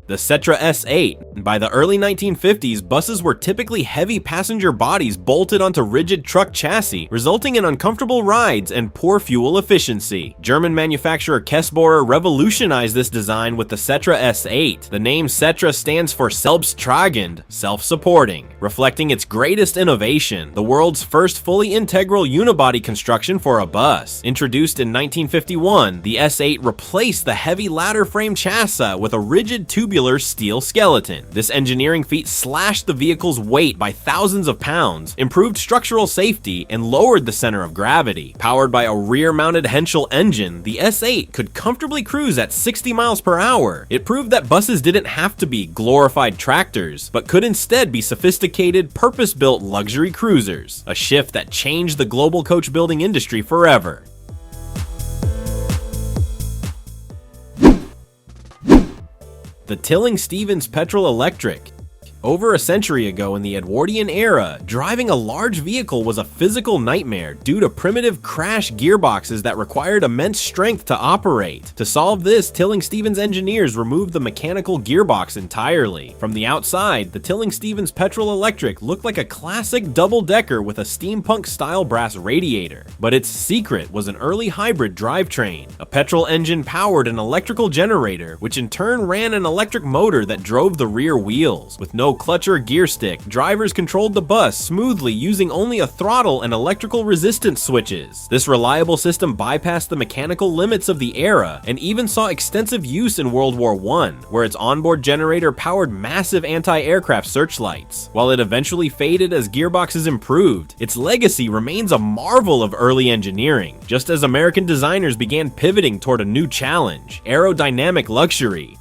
The Cetra S8. By the early 1950s, buses were typically heavy passenger bodies bolted onto rigid truck chassis, resulting in uncomfortable rides and poor fuel efficiency. German manufacturer Kessbohrer revolutionized this design with the Cetra S8. The name Cetra stands for selbsttragend, self-supporting, reflecting its greatest innovation, the world's first fully integral unibody construction for a bus. Introduced in 1951, the S8 replaced the heavy ladder frame chassis with a rigid tubular steel skeleton. This engineering feat slashed the vehicle's weight by thousands of pounds, improved structural safety, and lowered the center of gravity. Powered by a rear-mounted Henschel engine, the S8 could comfortably cruise at 60 miles per hour. It proved that buses didn't have to be glorified tractors, but could instead be sophisticated, purpose-built luxury cruisers, a shift that changed the global coach building industry forever. The Tilling-Stevens Petrol Electric. Over a century ago in the Edwardian era, driving a large vehicle was a physical nightmare due to primitive crash gearboxes that required immense strength to operate. To solve this, Tilling-Stevens engineers removed the mechanical gearbox entirely. From the outside, the Tilling-Stevens Petrol Electric looked like a classic double-decker with a steampunk-style brass radiator. But its secret was an early hybrid drivetrain. A petrol engine powered an electrical generator, which in turn ran an electric motor that drove the rear wheels. With no clutch or gear stick, drivers controlled the bus smoothly using only a throttle and electrical resistance switches. This reliable system bypassed the mechanical limits of the era and even saw extensive use in World War I, where its onboard generator powered massive anti-aircraft searchlights. While it eventually faded as gearboxes improved, its legacy remains a marvel of early engineering, just as American designers began pivoting toward a new challenge: aerodynamic luxury.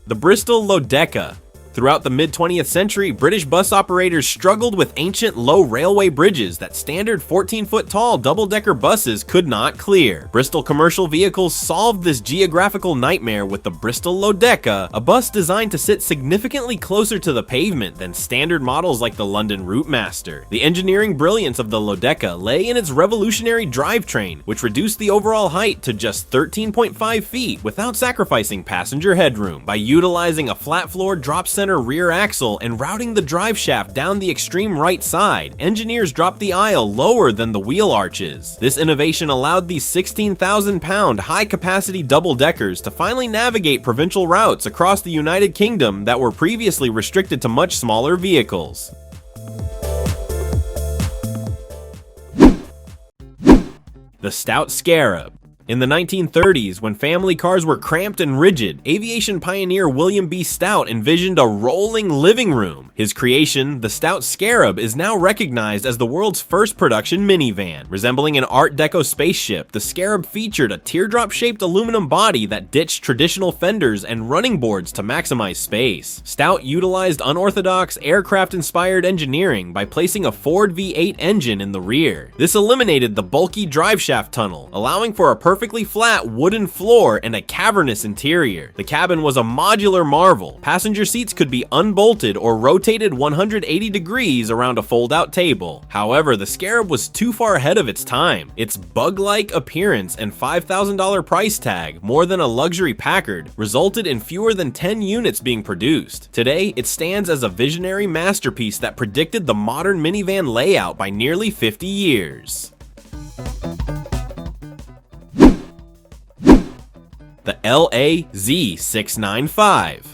The Bristol Lodeca. Throughout the mid-20th century, British bus operators struggled with ancient low railway bridges that standard 14-foot-tall double-decker buses could not clear. Bristol Commercial Vehicles solved this geographical nightmare with the Bristol Lodeca, a bus designed to sit significantly closer to the pavement than standard models like the London Routemaster. The engineering brilliance of the Lodeca lay in its revolutionary drivetrain, which reduced the overall height to just 13.5 feet without sacrificing passenger headroom. By utilizing a flat-floor drop-center rear axle and routing the drive shaft down the extreme right side, engineers dropped the aisle lower than the wheel arches. This innovation allowed these 16,000-pound high-capacity double-deckers to finally navigate provincial routes across the United Kingdom that were previously restricted to much smaller vehicles. The Stout Scarab. In the 1930s, when family cars were cramped and rigid, aviation pioneer William B. Stout envisioned a rolling living room. His creation, the Stout Scarab, is now recognized as the world's first production minivan. Resembling an Art Deco spaceship, the Scarab featured a teardrop-shaped aluminum body that ditched traditional fenders and running boards to maximize space. Stout utilized unorthodox, aircraft-inspired engineering by placing a Ford V8 engine in the rear. This eliminated the bulky driveshaft tunnel, allowing for a perfectly flat wooden floor and a cavernous interior. The cabin was a modular marvel. Passenger seats could be unbolted or rotated 180 degrees around a fold-out table. However, the Scarab was too far ahead of its time. Its bug-like appearance and $5,000 price tag, more than a luxury Packard, resulted in fewer than 10 units being produced. Today, it stands as a visionary masterpiece that predicted the modern minivan layout by nearly 50 years. The LAZ-695.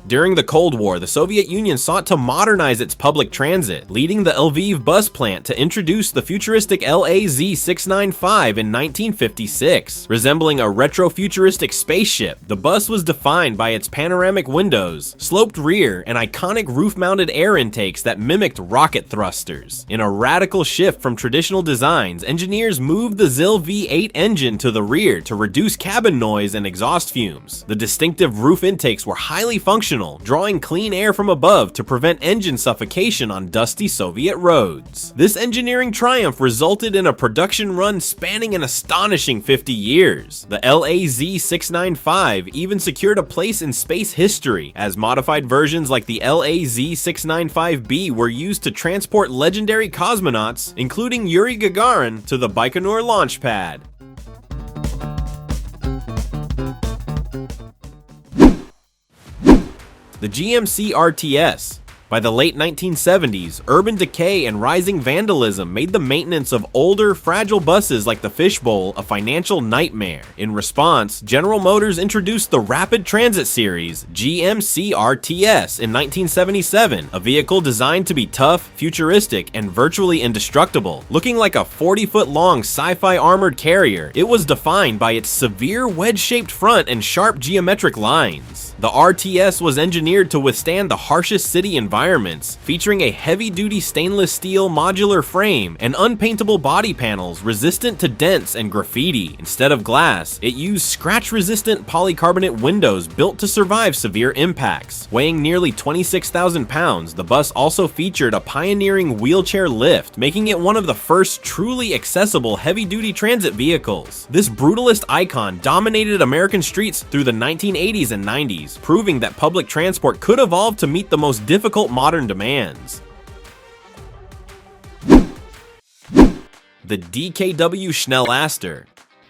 During the Cold War, the Soviet Union sought to modernize its public transit, leading the Lviv bus plant to introduce the futuristic LAZ-695 in 1956. Resembling a retro-futuristic spaceship, the bus was defined by its panoramic windows, sloped rear, and iconic roof-mounted air intakes that mimicked rocket thrusters. In a radical shift from traditional designs, engineers moved the ZIL V8 engine to the rear to reduce cabin noise and exhaust fumes. The distinctive roof intakes were highly functional, drawing clean air from above to prevent engine suffocation on dusty Soviet roads. This engineering triumph resulted in a production run spanning an astonishing 50 years. The LAZ-695 even secured a place in space history, as modified versions like the LAZ-695B were used to transport legendary cosmonauts, including Yuri Gagarin, to the Baikonur launch pad. The GMC RTS. By the late 1970s, urban decay and rising vandalism made the maintenance of older, fragile buses like the Fishbowl a financial nightmare. In response, General Motors introduced the Rapid Transit Series, GMC RTS, in 1977, a vehicle designed to be tough, futuristic, and virtually indestructible. Looking like a 40-foot-long sci-fi armored carrier, it was defined by its severe wedge-shaped front and sharp geometric lines. The RTS was engineered to withstand the harshest city environments, featuring a heavy-duty stainless steel modular frame and unpaintable body panels resistant to dents and graffiti. Instead of glass, it used scratch-resistant polycarbonate windows built to survive severe impacts. Weighing nearly 26,000 pounds, the bus also featured a pioneering wheelchair lift, making it one of the first truly accessible heavy-duty transit vehicles. This brutalist icon dominated American streets through the 1980s and 90s, proving that public transport could evolve to meet the most difficult modern demands. The DKW Schnellaster.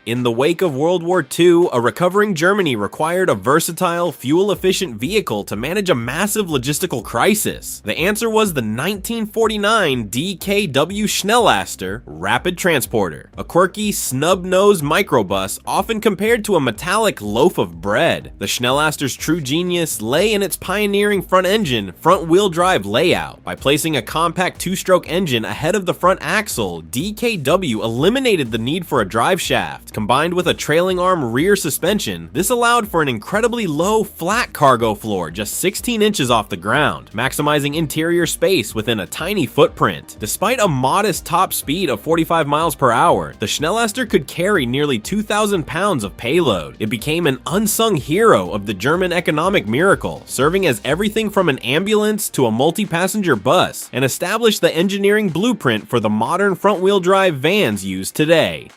In the wake of World War II, a recovering Germany required a versatile, fuel-efficient vehicle to manage a massive logistical crisis. The answer was the 1949 DKW Schnellaster Rapid Transporter, a quirky, snub-nosed microbus often compared to a metallic loaf of bread. The Schnellaster's true genius lay in its pioneering front-engine, front-wheel drive layout. By placing a compact two-stroke engine ahead of the front axle, DKW eliminated the need for a drive shaft. Combined with a trailing arm rear suspension, this allowed for an incredibly low, flat cargo floor just 16 inches off the ground, maximizing interior space within a tiny footprint. Despite a modest top speed of 45 miles per hour, the Schnellaster could carry nearly 2,000 pounds of payload. It became an unsung hero of the German economic miracle, serving as everything from an ambulance to a multi-passenger bus, and established the engineering blueprint for the modern front-wheel drive vans used today.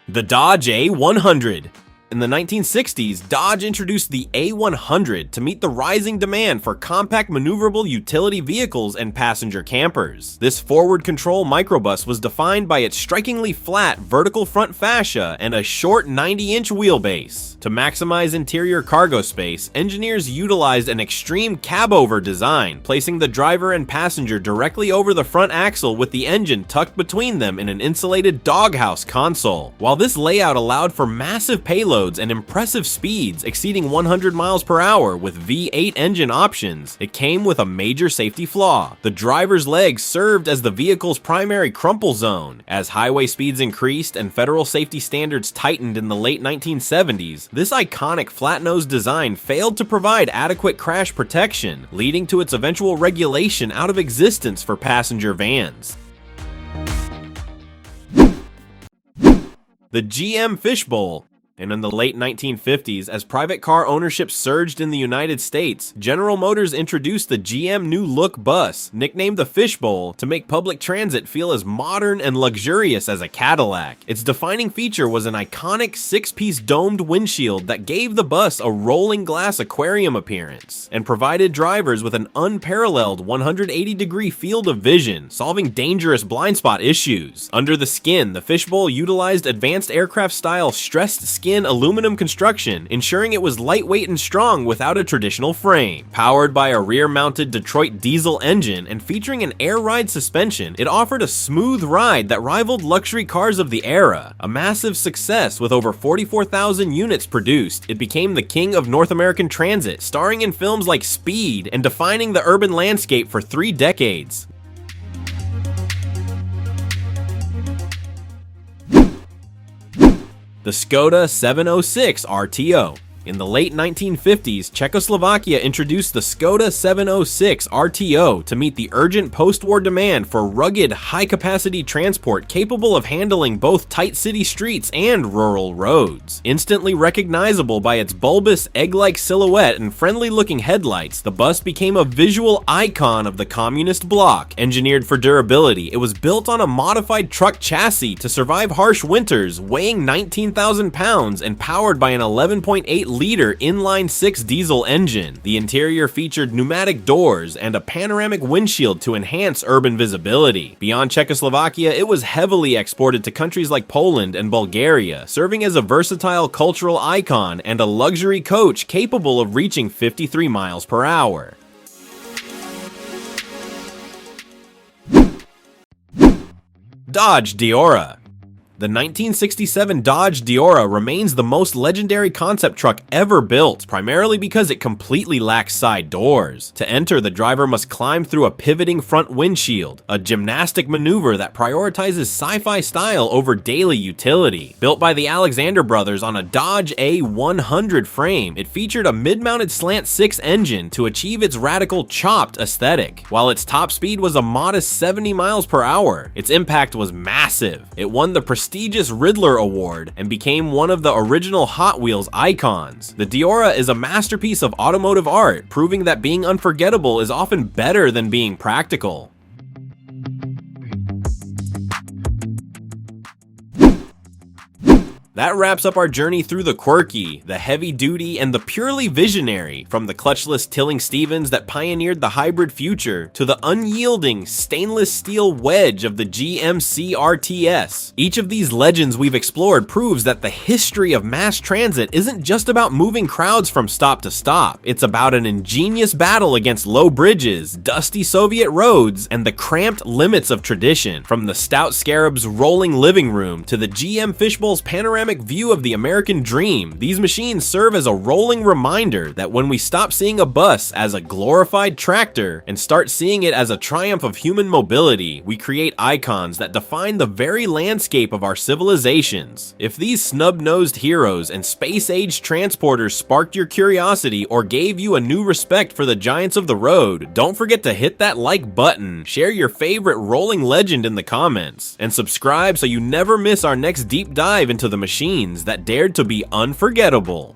The Dodge A100. In the 1960s, Dodge introduced the A100 to meet the rising demand for compact maneuverable utility vehicles and passenger campers. This forward control microbus was defined by its strikingly flat vertical front fascia and a short 90-inch wheelbase. To maximize interior cargo space, engineers utilized an extreme cab-over design, placing the driver and passenger directly over the front axle with the engine tucked between them in an insulated doghouse console. While this layout allowed for massive payloads and impressive speeds exceeding 100 miles per hour with V8 engine options, it came with a major safety flaw. The driver's legs served as the vehicle's primary crumple zone. As highway speeds increased and federal safety standards tightened in the late 1970s, this iconic flat-nosed design failed to provide adequate crash protection, leading to its eventual regulation out of existence for passenger vans. The GM Fishbowl. And in the late 1950s, as private car ownership surged in the United States, General Motors introduced the GM New Look bus, nicknamed the Fishbowl, to make public transit feel as modern and luxurious as a Cadillac. Its defining feature was an iconic 6-piece domed windshield that gave the bus a rolling glass aquarium appearance, and provided drivers with an unparalleled 180-degree field of vision, solving dangerous blind spot issues. Under the skin, the Fishbowl utilized advanced aircraft-style stressed skin aluminum construction, ensuring it was lightweight and strong without a traditional frame. Powered by a rear-mounted Detroit diesel engine and featuring an air ride suspension, it offered a smooth ride that rivaled luxury cars of the era. A massive success with over 44,000 units produced, it became the king of North American transit, starring in films like Speed and defining the urban landscape for 3 decades. The Skoda 706 RTO. In the late 1950s, Czechoslovakia introduced the Skoda 706 RTO to meet the urgent post-war demand for rugged, high-capacity transport capable of handling both tight city streets and rural roads. Instantly recognizable by its bulbous, egg-like silhouette and friendly-looking headlights, the bus became a visual icon of the communist bloc. Engineered for durability, it was built on a modified truck chassis to survive harsh winters, weighing 19,000 pounds and powered by an 11.8 2.8-liter inline-six diesel engine. The interior featured pneumatic doors and a panoramic windshield to enhance urban visibility. Beyond Czechoslovakia, it was heavily exported to countries like Poland and Bulgaria, serving as a versatile cultural icon and a luxury coach capable of reaching 53 miles per hour. Dodge Diora. The 1967 Dodge Diora remains the most legendary concept truck ever built, primarily because it completely lacks side doors. To enter, the driver must climb through a pivoting front windshield, a gymnastic maneuver that prioritizes sci-fi style over daily utility. Built by the Alexander brothers on a Dodge A100 frame, it featured a mid-mounted slant 6 engine to achieve its radical chopped aesthetic. While its top speed was a modest 70 miles per hour, its impact was massive. It won the prestigious Riddler Award and became one of the original Hot Wheels icons. The Diora is a masterpiece of automotive art, proving that being unforgettable is often better than being practical. That wraps up our journey through the quirky, the heavy-duty, and the purely visionary, from the clutchless Tilling Stevens that pioneered the hybrid future to the unyielding stainless steel wedge of the GMC RTS. Each of these legends we've explored proves that the history of mass transit isn't just about moving crowds from stop to stop. It's about an ingenious battle against low bridges, dusty Soviet roads, and the cramped limits of tradition. From the Stout Scarab's rolling living room to the GM Fishbowl's panoramic view of the American dream, these machines serve as a rolling reminder that when we stop seeing a bus as a glorified tractor and start seeing it as a triumph of human mobility, we create icons that define the very landscape of our civilizations. If these snub-nosed heroes and space-age transporters sparked your curiosity or gave you a new respect for the giants of the road, don't forget to hit that like button, share your favorite rolling legend in the comments, and subscribe so you never miss our next deep dive into the machines that dared to be unforgettable.